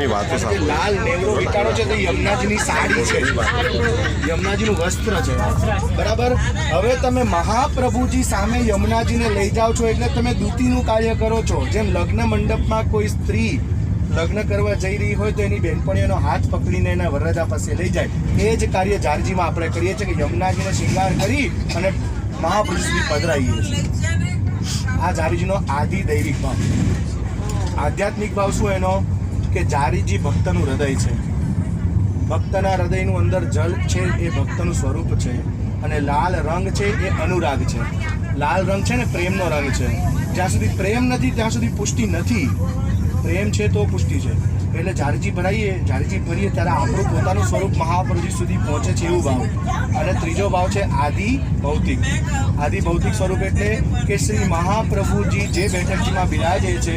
એની વાતો સાંભળો. લાલ નેવરો વિટાળો છે તો યમુનાજીની સાડી છે, યમુનાજીનું વસ્ત્ર છે, બરાબર. હવે તમે મહાપ્રભુજી સામે યમુનાજીને લઈ જાઓ છો એટલે તમે દૂતીનું કાર્ય કરો છો. જેમ લગ્ન મંડપમાં કોઈ સ્ત્રી લગ્ન કરવા જઈ રહી હોય તો એની બહેનપણીઓનો હાથ પકડીને એના વરરાજા પાસે લઈ જાય, એ જ કાર્ય જારજીમાં આપણે કરીએ છીએ કે યમુનાજીને શૃંગાર કરી અને મહાપ્રભુ સુધી પધરાવીએ છીએ. આ જારીજીનો આદિ દૈવિક ભાવ. આધ્યાત્મિક ભાવ શું એનો? કે જારીજી ભક્તનું હૃદય છે. ભક્તના હૃદયનું અંદર જલ છે એ ભક્તનું સ્વરૂપ છે, અને લાલ રંગ છે એ અનુરાગ છે. લાલ રંગ છે ને પ્રેમનો રંગ છે. જ્યાં સુધી પ્રેમ નથી ત્યાં સુધી પુષ્ટિ નથી. પ્રેમ છે તો પુષ્ટિ છે. એટલે જારીજી ભરીએ ત્યારે આપણું પોતાનું સ્વરૂપ મહાપ્રભુજી સુધી પહોંચે છે એવું ભાવ. અને ત્રીજો ભાવ છે આદિ ભૌતિક. આદિ ભૌતિક સ્વરૂપ એટલે કે શ્રી મહાપ્રભુજી જે બેઠકજીમાં બિરાજે છે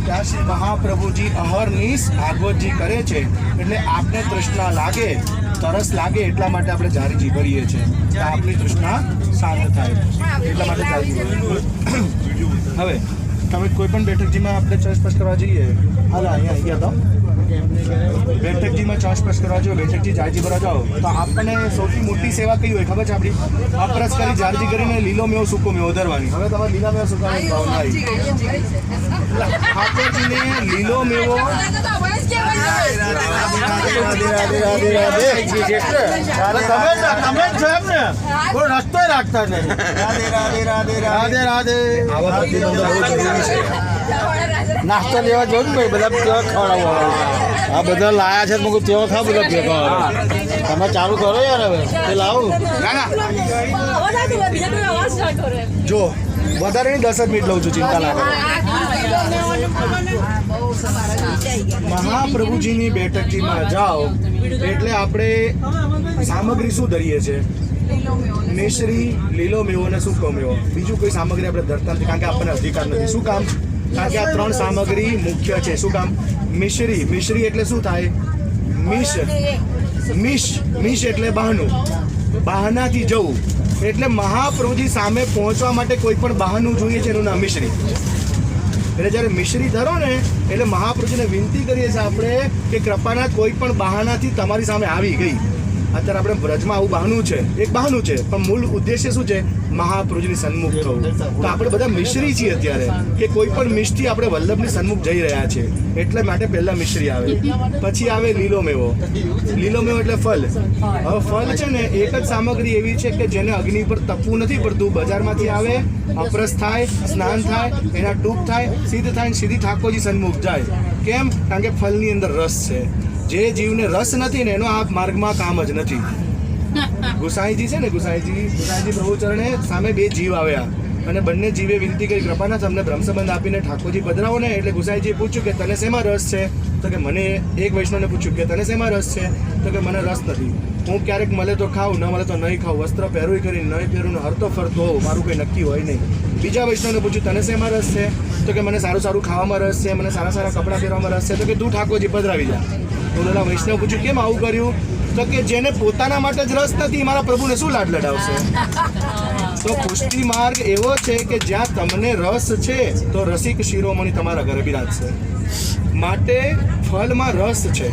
ત્યાં શ્રી મહાપ્રભુજી અહર્નિશ ભાગવતજી કરે છે, એટલે આપને તૃષ્ણા લાગે, તરસ લાગે, એટલા માટે આપણે જારીજી ભરીએ છીએ. આપણી તૃષ્ણા શાંત થાય એટલા માટે જારીજી ભરીએ. હવે તમે કોઈ પણ બેઠકજીમાં આપણે ચર્ચ કરવા જઈએ, હાલ અહીંયા તો બેઠકજીમાં ચર્ચ કરવા જાઓ, બેઠકજી જારજી ભરવા જાઓ તો આપણને સૌથી મોટી સેવા કઈ હોય ખબર છે? આપણી અપરસ કરી જારજી કરીને લીલો મેવો સૂકો મેવો ધરવાની. હવે તમારે લીલા મેવો સૂકાની ભાવ ના ઠાકોરજીને લીલો મેવો રસ્તો રાખતા નહીં. રાધે રાધે. નાસ્તો લેવા જો ને ભાઈ, બધા કેવા ખવડાવવા આ બધા લાયા છે, મુકું તેવો થા બધા ભેગા. તમે ચાલુ કરો યાર, હવે તે લાવું. જો વધારે નહીં 10 જ મિનિટ લઉં છું, ચિંતા ના કરો. મહાપ્રભુજીની બેઠકજીમાં જાઓ એટલે આપણે સામગ્રી શું ધરીએ છીએ? મિશ્રી, લીલો મેવો અને સૂકો મેવો. બીજું કોઈ સામગ્રી આપણે ધરતા નથી, કારણ કે આપણને અધિકાર નથી. શું કામ? કારણ કે આ 3 સામગ્રી મુખ્ય છે. શું કામ? મિશ્રી. મિશ્રી એટલે શું થાય? મિશ એટલે બહાનું, બહાનાથી જવું. એટલે મહાપ્રભુજી સામે પહોંચવા માટે કોઈ પણ બહાનું જોઈએ છે, એનું નામ મિશ્રી. એટલે જ્યારે મિશ્રી ધરો ને એટલે મહાપ્રભુજીને વિનંતી કરીએ છીએ આપણે કે કૃપાનાથ કોઈ પણ બહાનાથી તમારી સામે આવી ગઈ. અત્યારે આપણે વ્રજમાં આવું બહાનું છે, એક બહાનું છે, પણ મૂળ ઉદ્દેશ્ય શું છે? મહાપ્રભુજીની સન્મુખ થવું. તો આપણે બધા મિશ્રી છીએ અત્યારે, કે કોઈ પણ મિષ્ટી આપણે વલ્લભની સન્મુખ જઈ રહ્યા છે, એટલે માટે પહેલા મિશ્રી આવે, પછી આવે લીલો મેવો. લીલો મેવો એટલે ફલ. હવે ફલ છે ને એક જ સામગ્રી એવી છે કે જેને અગ્નિ પર તપવું નથી પડતું. બજારમાંથી આવે, અપરસ થાય, સ્નાન થાય, એના ટૂંક થાય, સિદ્ધ થાય, સીધી ઠાકોરજી સન્મુખ જાય. કેમ? કારણ કે ફલની અંદર રસ છે. જે જીવને રસ નથી ને એનો આ માર્ગમાં કામ જ નથી. ગુસાઈજી છે ને, ગુસાઈજી પ્રભુચરણે સામે 2 જીવ આવ્યા અને બંને જીવે વિનંતી કરી, કૃપાનાથ અમને બ્રહ્મસંબંધ આપીને ઠાકોરજી પધરાવો ને. એટલે ગુસાઈજીએ પૂછ્યું કે તને શેમાં રસ છે? તો કે મને, એક વૈષ્ણવને પૂછ્યું કે તને શેમાં રસ છે? તો કે મને રસ નથી. હું ક્યારેક મળે તો ખાઉં, ન મળે તો નહીં ખાઉં. વસ્ત્ર પહેરું કરીને નહીં પહેરું, હરતો ફરતો હોઉં, મારું કંઈ નક્કી હોય નહીં. બીજા વૈષ્ણવને પૂછ્યું તને શેમાં રસ છે? તો કે મને સારું સારું ખાવામાં રસ છે, મને સારા સારા કપડાં પહેરવામાં રસ છે. તો કે તું ઠાકોરજી પધરાવી જા. ઓલા વૈષ્ણવ પૂછ્યું કેમ આવું કર્યું? તો કે જેને પોતાના માટે જ રસ નથી, મારા પ્રભુને શું લાડ લડાવશે? તો પુષ્ટિ માર્ગ એવો છે કે જ્યાં તમને રસ છે તો રસિક શિરોમણી તમારા ઘરે બિરાજશે. માટે ફળમાં રસ છે.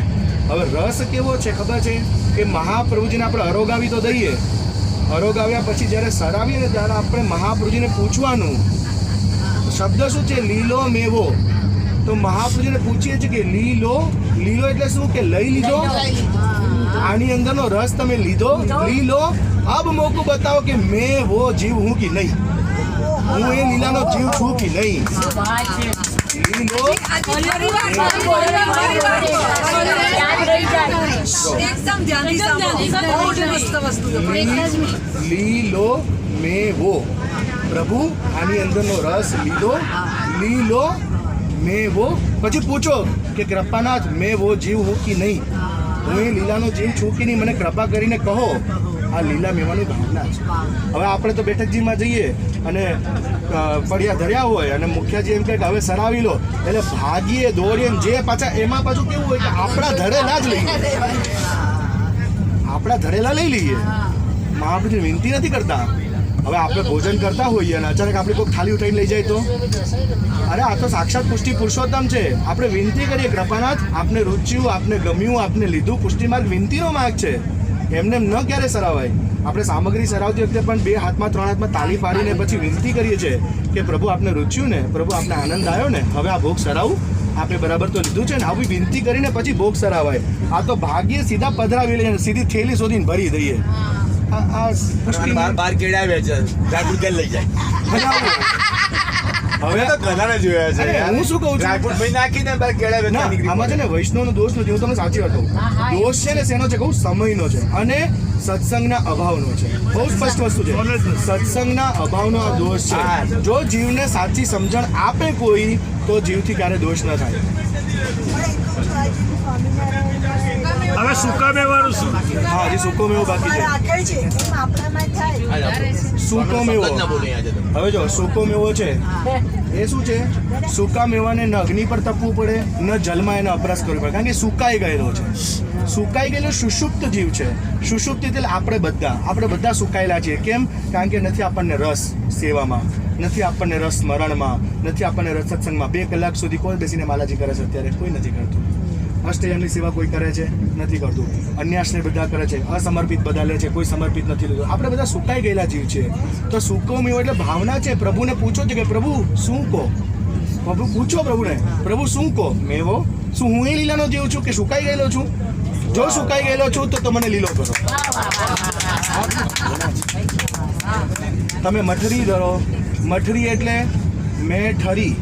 હવે રસ કેવો છે ખબર છે? કે મહાપ્રભુજીને આપણે અરોગાવી તો દઈએ, અરોગાવ્યા પછી જ્યારે સરાવીએ ને ત્યારે આપણે મહાપ્રભુજીને પૂછવાનું શબ્દ શું છે? લીલો મેવો. તો મહાપ્રભુજીને પૂછીએ છીએ કે લીલો એટલે શું? કે લઈ લીધો, આની અંદરનો રસ તમે લીધો, લીલો. અબ મોકો બતાવો કે મેં વો જીવ હું કે નહીં, હું એ લીલાનો જીવ છું કે નહીં. લીલો લીલો મેવો. પ્રભુ આની અંદરનો રસ લીધો, લીલો મેવો. પછી પૂછો કે કૃપાનાથ મેં વો જીવ હું કે નહીં, હું એ લીલાનો જીવ છું કે નહીં, મને કૃપા કરીને કહો. આ લીલા મેવાની ભાવના છે. હવે આપણે તો બેઠકજીમાં જઈએ અને પડ્યા ધર્યા હોય અને મુખ્યજી એમ કહે કે હવે સરાવી લો, એટલે ભાગીએ દોડીએ જે પાછા એમાં પાછું કેવું હોય કે આપણા ધરેલા જ લઈએ, આપણા ધરેલા લઈ લઈએ. મહાપ્રભુજી વિનંતી નથી કરતા, હવે આપણે ભોજન કરતા હોઈએ અને અચાનક આપણે કોઈ થાળી ઉઠાઈને લઈ જાય તો અરે આ તો સાક્ષાત પુષ્ટિ પુરુષોત્તમ છે. આપણે વિનંતી કરીએ કૃપાનાથ આપને રૂચ્યું, આપને ગમ્યું, આપને લીધું. પુષ્ટિ માર્ગ વિનંતીનો માર્ગ છે, એમને ન ક્યારે સરાવાય. આપણે સામગ્રી સરાવતી વખતે પણ 2 હાથમાં 3 હાથમાં તાળી પાડીને પછી વિનંતી કરીએ છીએ કે પ્રભુ આપને રૂચ્યું ને, પ્રભુ આપને આનંદ આવ્યો ને, હવે આ ભોગ સરાવું, આપણે બરાબર તો લીધું છે ને. આવી વિનંતી કરીને પછી ભોગ સરાવાય. આ તો ભાગ્ય સીધા પધરાવી લઈએ, સીધી થેલી શોધીને ભરી દઈએ. આ પુષ્ટિ બાર કેળાવ્યા છે, ડ્રાયફ્રૂટ કેમ લઈ જાય? હવે તો ઘણાને જોયા છે. અરે, હું શું કહું છું? ડ્રાયફ્રૂટ ભાઈ નાખીને બાર કેળાવ્યા ના, નીકળી આમાં છે ને વૈષ્ણવનો દોષ નથી. હું તમને સાચી વાત કહું. દોષ છે ને શેનો છે કહું? સમયનો છે અને સત્સંગના અભાવનો છે. બહુ સ્પષ્ટ વસ્તુ છે. સત્સંગના અભાવનો આ દોષ છે. જો જીવને સાચી સમજણ આપે કોઈ, તો જીવથી ક્યારે દોષ ન થાય. હવે સૂકા મેવાનું શું? હા, હજી સૂકો મેવો બાકી છે. સૂકો મેવો. હવે જો સૂકો મેવો છે એ શું છે? સૂકા મેવાને ન અગ્નિ પર તપવું પડે, ન જલમાં એને અપરાશ કરવો પડે, કારણ કે સુકાઈ ગયેલો છે. સુકાઈ ગયેલો સુષુપ્ત જીવ છે. સુષુપ્ત એટલે આપણે બધા સુકાયેલા છીએ. કેમ? કારણ કે નથી આપણને રસ સેવામાં, નથી આપણને રસ સ્મરણમાં, નથી આપણને રસ સત્સંગમાં. 2 કલાક સુધી કોઈ બેસીને માલાજી કરે છે? અત્યારે કોઈ નથી કરતું. અષ્ટયમની સેવા કોઈ કરે છે? નથી કરતું. અન્યાસને બધા કરે છે, અસમર્પિત બધા લે છે, કોઈ સમર્પિત નથી લેતું. આપણે બધા સુકાઈ ગયેલા જીવ છે. તો સૂકો મેવો એટલે ભાવના છે. પ્રભુને પૂછો છે કે પ્રભુ શું કહો? પ્રભુ પૂછો પ્રભુને, પ્રભુ શું કહો? મેવો શું હું એ લીલાનો જીવ છું કે સુકાઈ ગયેલો છું? જો સુકાઈ ગયેલો છું તો મને લીલો કરો. તમે મઠરી ધરો. મઠરી એટલે મેં ઠરી,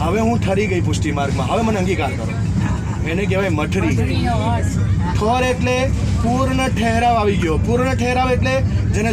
હવે હું ઠરી ગઈ પુષ્ટિ માર્ગમાં, હવે મને અંગીકાર કરો. એને કહેવાય મઠરી. ઠોર એટલે પૂર્ણ ઠહેરાવ આવી ગયો. પૂર્ણ ઠહેરાવ એટલે જેને